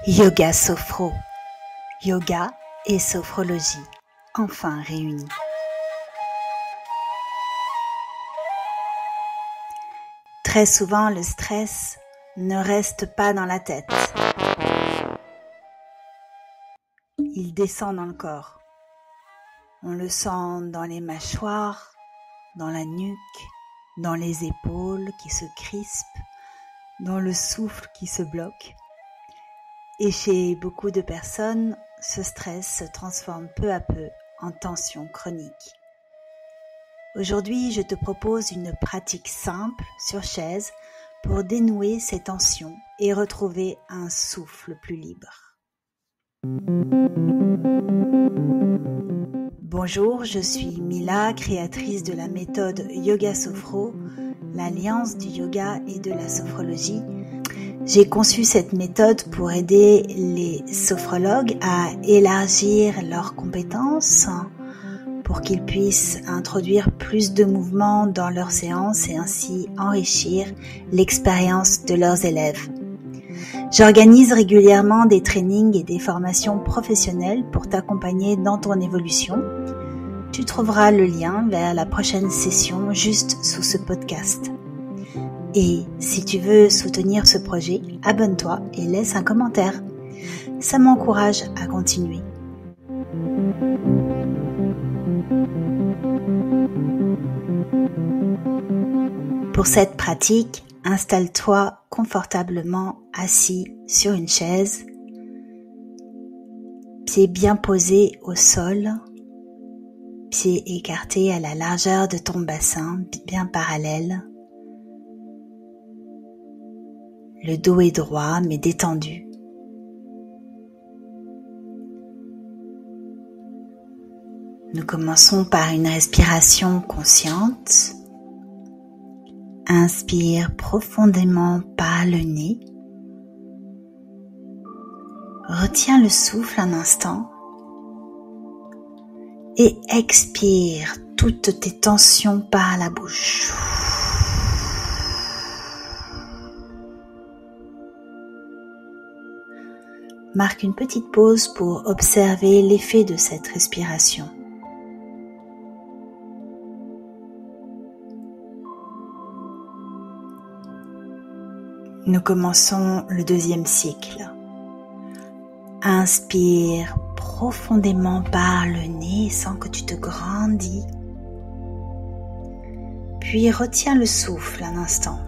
Yoga Sophro, yoga et sophrologie, enfin réunis. Très souvent, le stress ne reste pas dans la tête. Il descend dans le corps. On le sent dans les mâchoires, dans la nuque, dans les épaules qui se crispent, dans le souffle qui se bloque. Et chez beaucoup de personnes, ce stress se transforme peu à peu en tension chronique. Aujourd'hui, je te propose une pratique simple sur chaise pour dénouer ces tensions et retrouver un souffle plus libre. Bonjour, je suis Mila, créatrice de la méthode Yoga Sophro, l'alliance du yoga et de la sophrologie. J'ai conçu cette méthode pour aider les sophrologues à élargir leurs compétences pour qu'ils puissent introduire plus de mouvements dans leurs séances et ainsi enrichir l'expérience de leurs élèves. J'organise régulièrement des trainings et des formations professionnelles pour t'accompagner dans ton évolution. Tu trouveras le lien vers la prochaine session juste sous ce podcast. Et si tu veux soutenir ce projet, abonne-toi et laisse un commentaire. Ça m'encourage à continuer. Pour cette pratique, installe-toi confortablement assis sur une chaise, pieds bien posés au sol, pieds écartés à la largeur de ton bassin, bien parallèle. Le dos est droit mais détendu. Nous commençons par une respiration consciente. Inspire profondément par le nez. Retiens le souffle un instant et expire toutes tes tensions par la bouche. Marque une petite pause pour observer l'effet de cette respiration. Nous commençons le deuxième cycle. Inspire profondément par le nez sans que tu te grandis. Puis retiens le souffle un instant.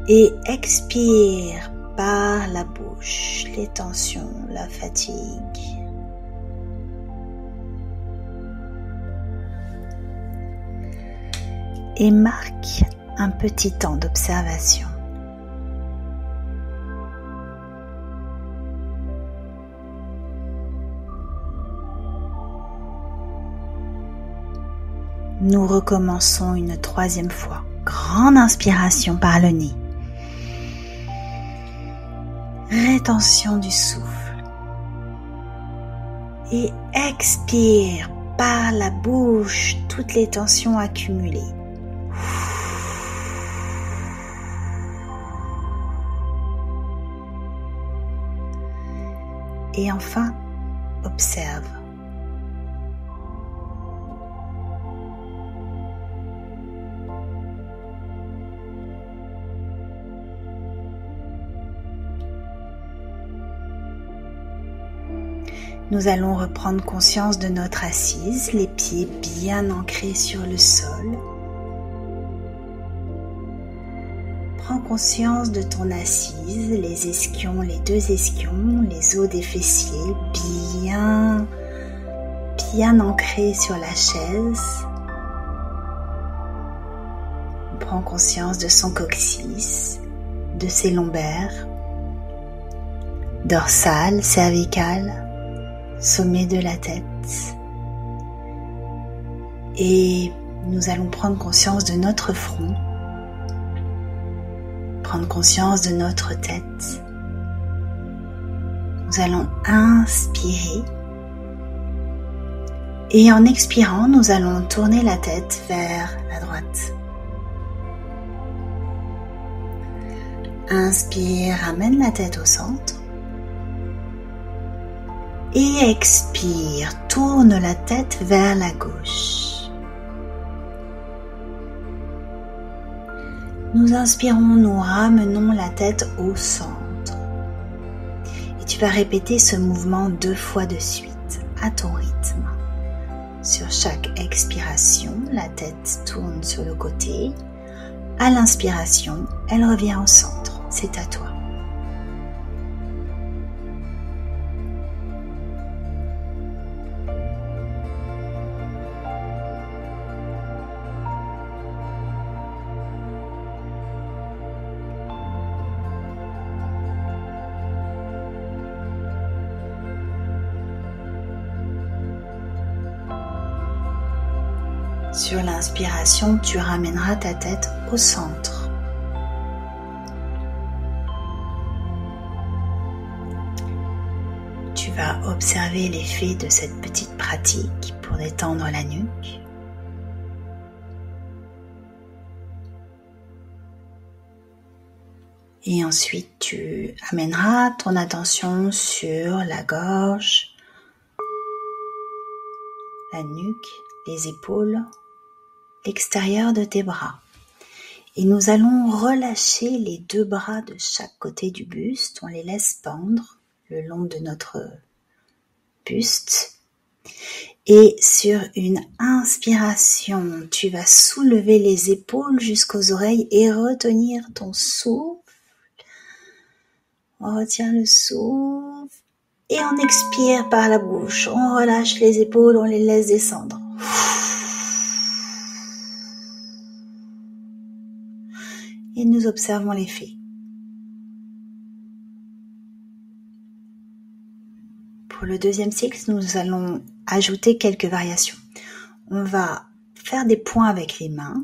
Et expire par la bouche les tensions, la fatigue. Et marque un petit temps d'observation. Nous recommençons une troisième fois. Grande inspiration par le nez. Rétention du souffle. Et expire par la bouche toutes les tensions accumulées. Et enfin, observe. Nous allons reprendre conscience de notre assise, les pieds bien ancrés sur le sol. Prends conscience de ton assise, les ischions, les deux ischions, les os des fessiers bien ancrés sur la chaise. Prends conscience de son coccyx, de ses lombaires, dorsale, cervicale, sommet de la tête. Et nous allons prendre conscience de notre front, prendre conscience de notre tête. Nous allons inspirer et en expirant, nous allons tourner la tête vers la droite. Inspire, ramène la tête au centre. Et expire, tourne la tête vers la gauche. Nous inspirons, nous ramenons la tête au centre. Et tu vas répéter ce mouvement 2 fois de suite, à ton rythme. Sur chaque expiration, la tête tourne sur le côté. À l'inspiration, elle revient au centre. C'est à toi. Sur l'inspiration, tu ramèneras ta tête au centre. Tu vas observer l'effet de cette petite pratique pour détendre la nuque. Et ensuite, tu amèneras ton attention sur la gorge, la nuque, les épaules, l'extérieur de tes bras. Et nous allons relâcher les 2 bras de chaque côté du buste. On les laisse pendre le long de notre buste. Et sur une inspiration, tu vas soulever les épaules jusqu'aux oreilles et retenir ton souffle. On retient le souffle et on expire par la bouche. On relâche les épaules, on les laisse descendre. Et nous observons l'effet. Pour le 2e cycle, nous allons ajouter quelques variations. On va faire des points avec les mains.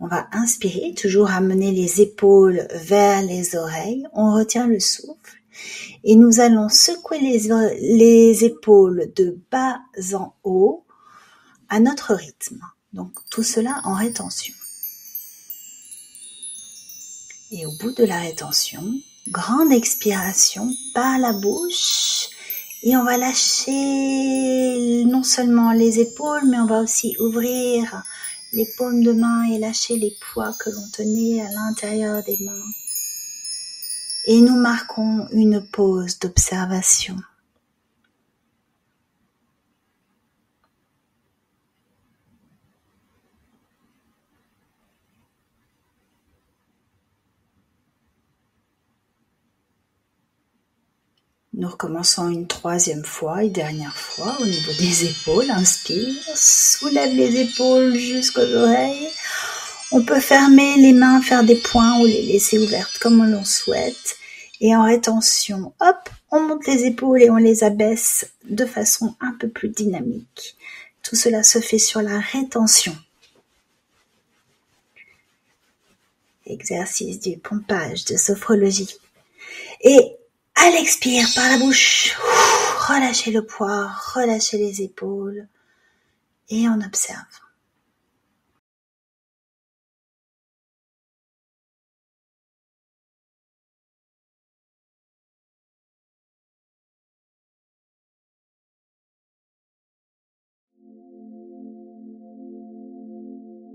On va inspirer, toujours ramener les épaules vers les oreilles. On retient le souffle. Et nous allons secouer les épaules de bas en haut à notre rythme. Donc tout cela en rétention. Et au bout de la rétention, grande expiration par la bouche. Et on va lâcher non seulement les épaules, mais on va aussi ouvrir les paumes de main et lâcher les poids que l'on tenait à l'intérieur des mains. Et nous marquons une pause d'observation. Nous recommençons une 3e fois et dernière fois au niveau des épaules. Inspire, soulève les épaules jusqu'aux oreilles. On peut fermer les mains, faire des points ou les laisser ouvertes comme l'on souhaite. Et en rétention, hop, on monte les épaules et on les abaisse de façon un peu plus dynamique. Tout cela se fait sur la rétention. Exercice du pompage de sophrologie. Et à l'expire par la bouche, relâchez le poids, relâchez les épaules et on observe.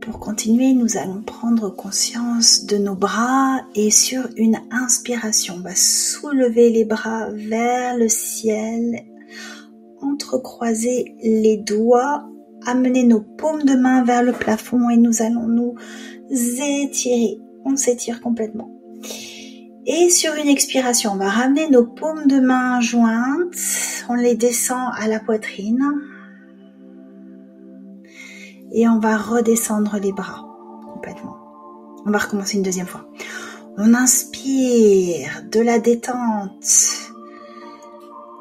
Pour continuer, nous allons prendre conscience de nos bras et sur une inspiration, on va soulever les bras vers le ciel, entrecroiser les doigts, amener nos paumes de main vers le plafond et nous allons nous étirer. On s'étire complètement. Et sur une expiration, on va ramener nos paumes de main jointes, on les descend à la poitrine. Et on va redescendre les bras complètement. On va recommencer une 2e fois. On inspire de la détente.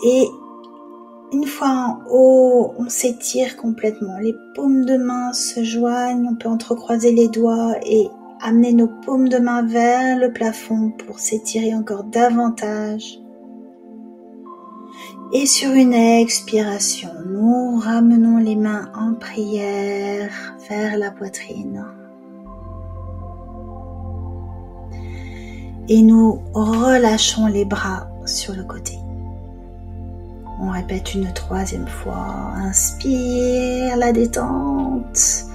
Et une fois en haut, on s'étire complètement. Les paumes de main se joignent. On peut entrecroiser les doigts et amener nos paumes de main vers le plafond pour s'étirer encore davantage. Et sur une expiration, nous ramenons les mains en prière vers la poitrine. et nous relâchons les bras sur le côté. On répète une troisième fois. Inspire, la détente,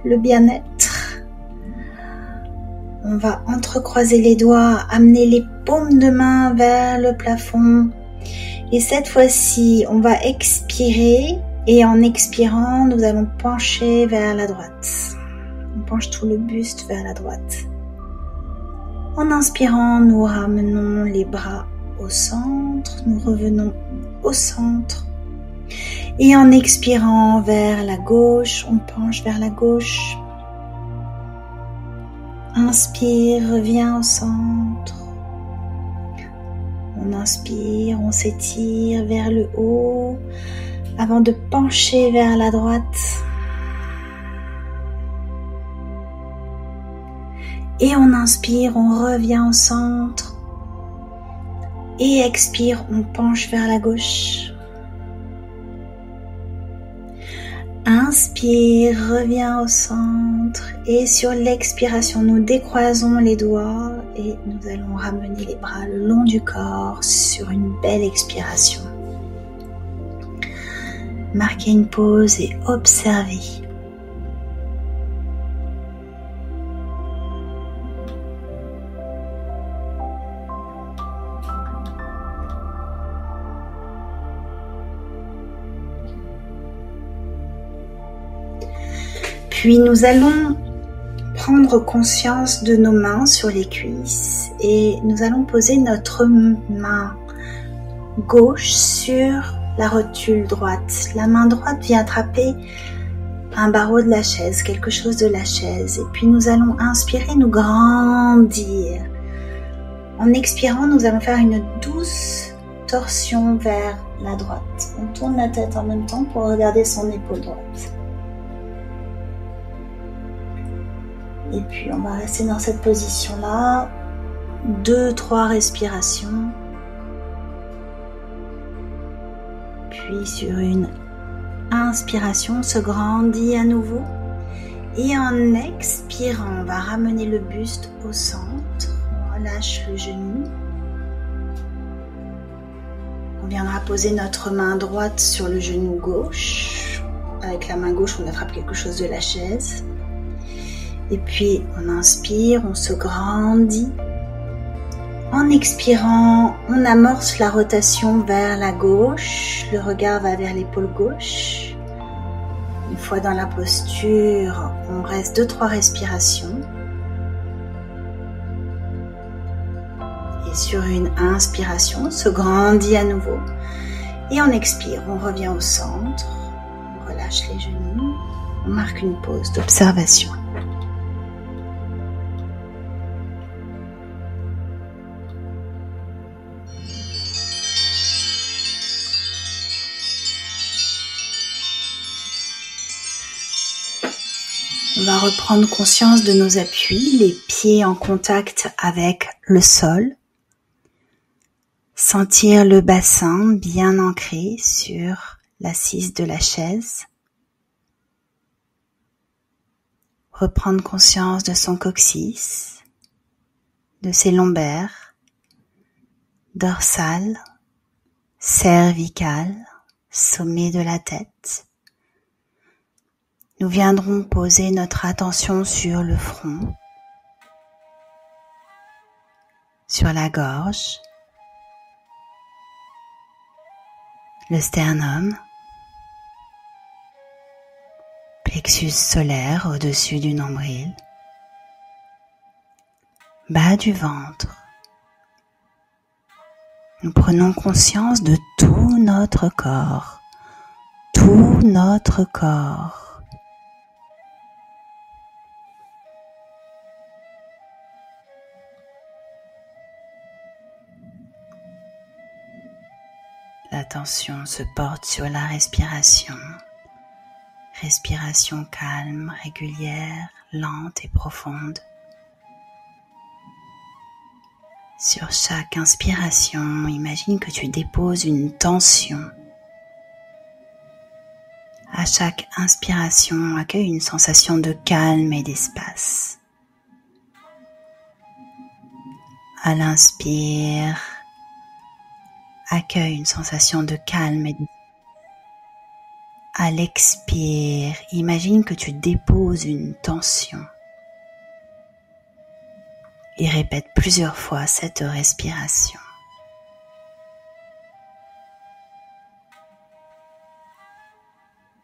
le bien-être. On va entrecroiser les doigts, amener les paumes de main vers le plafond. Et cette fois-ci, on va expirer et en expirant, nous allons pencher vers la droite. On penche tout le buste vers la droite. En inspirant, nous ramenons les bras au centre, nous revenons au centre. Et en expirant vers la gauche, on penche vers la gauche. Inspire, reviens au centre. On inspire, on s'étire vers le haut avant de pencher vers la droite. Et on inspire, on revient au centre. Et expire, on penche vers la gauche. Inspire, reviens au centre. Et sur l'expiration, nous décroisons les doigts et nous allons ramener les bras le long du corps sur une belle expiration. Marquez une pause et observez. Puis nous allons prendre conscience de nos mains sur les cuisses et nous allons poser notre main gauche sur la rotule droite. La main droite vient attraper un barreau de la chaise, quelque chose de la chaise. Et puis nous allons inspirer, nous grandir. En expirant, nous allons faire une douce torsion vers la droite. On tourne la tête en même temps pour regarder son épaule droite. Et puis on va rester dans cette position-là, 2-3 respirations. Puis sur une inspiration, on se grandit à nouveau. Et en expirant, on va ramener le buste au centre. On relâche le genou. On viendra poser notre main droite sur le genou gauche. Avec la main gauche, on attrape quelque chose de la chaise. Et puis on inspire, on se grandit. En expirant, on amorce la rotation vers la gauche. Le regard va vers l'épaule gauche. Une fois dans la posture, on reste 2-3 respirations. Et sur une inspiration, on se grandit à nouveau. Et on expire, on revient au centre. On relâche les genoux. On marque une pause d'observation. On va reprendre conscience de nos appuis, les pieds en contact avec le sol. Sentir le bassin bien ancré sur l'assise de la chaise. Reprendre conscience de son coccyx, de ses lombaires, dorsales, cervicales, sommet de la tête. Nous viendrons poser notre attention sur le front, sur la gorge, le sternum, plexus solaire au-dessus du nombril, bas du ventre. Nous prenons conscience de tout notre corps, tout notre corps. L'attention se porte sur la respiration. Respiration calme, régulière, lente et profonde. Sur chaque inspiration, imagine que tu déposes une tension. À chaque inspiration, accueille une sensation de calme et d'espace. À l'inspire, accueille une sensation de calme et à l'expire, imagine que tu déposes une tension et répète plusieurs fois cette respiration.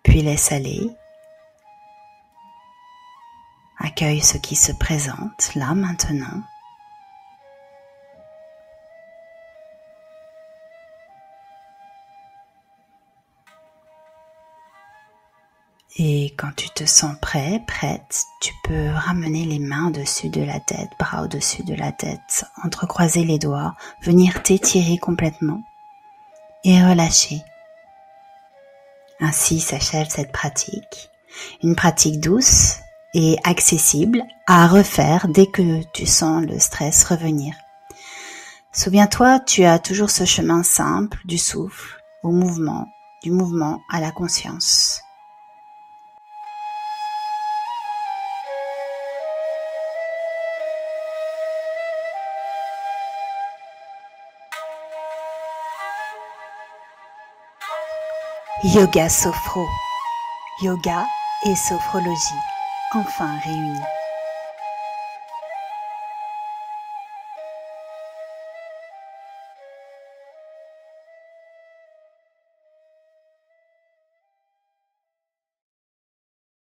Puis laisse aller. Accueille ce qui se présente là maintenant. Et quand tu te sens prêt, prête, tu peux ramener les mains au-dessus de la tête, bras au-dessus de la tête, entrecroiser les doigts, venir t'étirer complètement et relâcher. Ainsi s'achève cette pratique, une pratique douce et accessible à refaire dès que tu sens le stress revenir. Souviens-toi, tu as toujours ce chemin simple du souffle au mouvement, du mouvement à la conscience. Yoga Sophro, yoga et sophrologie, enfin réunis.